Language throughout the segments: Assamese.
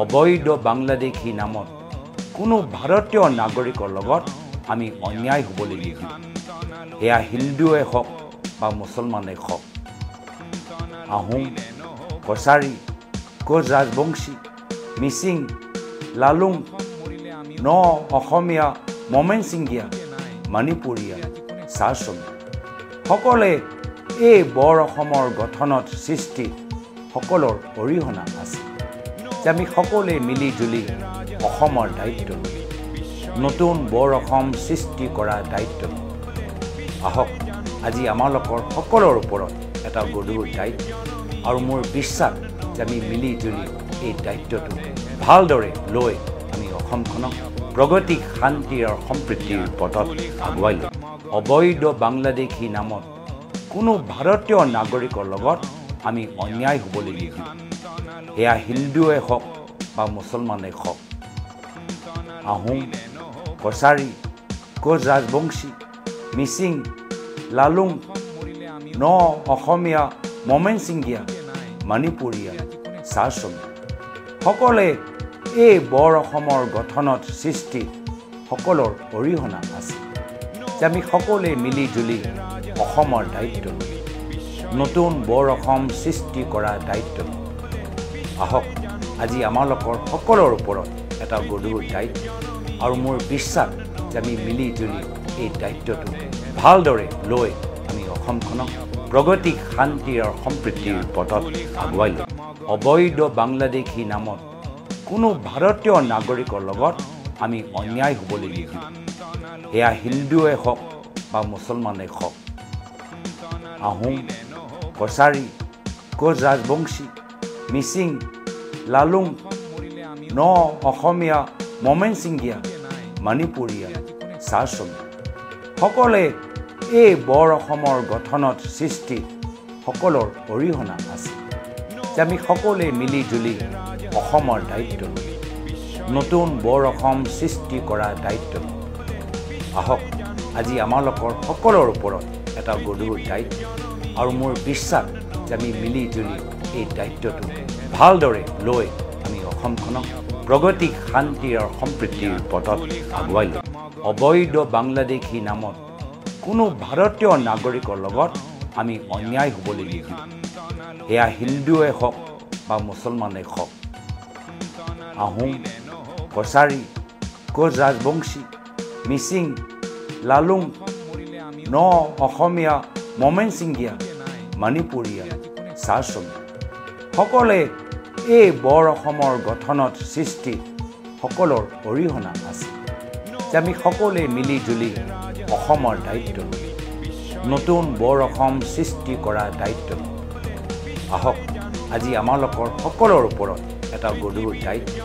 অবৈধ বাংলাদেশী নামত কোনো ভাৰতীয় নাগৰিকৰ লগত আমি অন্যায় হ'বলৈ নিদিওঁ এয়া হিন্দুৱে হওক বা মুছলমানে হওক আহোম কছাৰী কোচ ৰাজবংশী মিচিং লালুং ন অসমীয়া মমেনচিংগীয়া মণিপুৰীয়া চাহ শ্ৰমিক সকলে এই বৰ অসমৰ গঠনত সৃষ্টি সকলৰ অৰিহণা আছে যে আমি সকলোৱে মিলি জুলি অসমৰ দায়িত্ব নতুন বৰ অসম সৃষ্টি কৰাৰ দায়িত্ব আহক আজি আমালোকৰ সকলৰ ওপৰত এটা গধুৰ দায়িত্ব আৰু মোৰ বিশ্বাস যে আমি মিলি জুলি এই দায়িত্বটো ভালদৰে লৈ আমি অসমখনক প্ৰগতি শান্তি আৰু সম্প্ৰীতিৰ পথত আগুৱাই ল'ম অবৈধ বাংলাদেশী নামত কোনো ভাৰতীয় নাগৰিকৰ লগত আমি অন্যায় হ'বলৈ নিদিওঁ এয়া হিন্দুৱে হওক বা মুছলমানে হওক আহোম কছাৰী কোচ ৰাজবংশী মিচিং লালুং ন অসমীয়া মমেনচিংগীয়া মণিপুৰীয়া চাহ শ্ৰমিক সকলে এই বৰ অসমৰ গঠনত সৃষ্টি সকলৰ অৰিহণা আছে যে আমি সকলোৱে মিলি জুলি অসমৰ দায়িত্ব নতুন বৰ অসম সৃষ্টি কৰাৰ দায়িত্ব আহক আজি আমালোকৰ সকলৰ ওপৰত এটা গধুৰ দায়িত্ব আৰু মোৰ বিশ্বাস যে আমি মিলি জুলি এই দায়িত্বটো ভালদৰে লৈ আমি অসমখনক প্ৰগতি শান্তি আৰু সম্প্ৰীতিৰ পথত আগুৱাই ল'ম অবৈধ বাংলাদেশী নামত কোনো ভাৰতীয় নাগৰিকৰ লগত আমি অন্যায় হ'বলৈ নিদিওঁ এয়া হিন্দুৱে হওক বা মুছলমানে হওক আহোম কছাৰী কোচ ৰাজবংশী মিচিং লালুং ন অসমীয়া মমেনচিংগীয়া মণিপুৰীয়া চাহ শ্ৰমিক সকলে এই বৰ অসমৰ গঠনত সৃষ্টি সকলৰ অৰিহণা আছে যে আমি সকলোৱে মিলি জুলি অসমৰ দায়িত্ব নতুন বৰ অসম সৃষ্টি কৰাৰ দায়িত্ব আহক আজি আমালোকৰ সকলৰ ওপৰত এটা গধুৰ দায়িত্ব আৰু মোৰ বিশ্বাস যে আমি মিলি জুলি এই দায়িত্বটো ভালদৰে লৈ আমি অসমখনক প্ৰগতি শান্তি আৰু সম্প্ৰীতিৰ পথত আগুৱাই ল'ম অবৈধ বাংলাদেশী নামত কোনো ভাৰতীয় নাগৰিকৰ লগত আমি অন্যায় হ'বলৈ নিদিওঁ এয়া হিন্দুৱে হওক বা মুছলমানে হওক আহোম কছাৰী কোচ ৰাজবংশী মিচিং লালুং ন অসমীয়া মমেনচিংগীয়া মণিপুৰীয়া চাহ শ্ৰমিক সকলে এই বৰ অসমৰ গঠনত সৃষ্টি সকলৰ অৰিহণা আছে যে আমি সকলোৱে মিলি জুলি অসমৰ দায়িত্ব নতুন বৰ অসম সৃষ্টি কৰাৰ দায়িত্ব আহক আজি আমালোকৰ সকলৰ ওপৰত এটা গধুৰ দায়িত্ব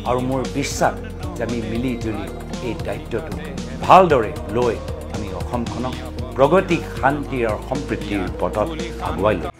আৰু মোৰ বিশ্বাস যে আমি মিলি জুলি এই দায়িত্বটো ভালদৰে লৈ আমি অসমখনক প্ৰগতি শান্তি আৰু সম্প্ৰীতিৰ পথত আগুৱাই ল'ম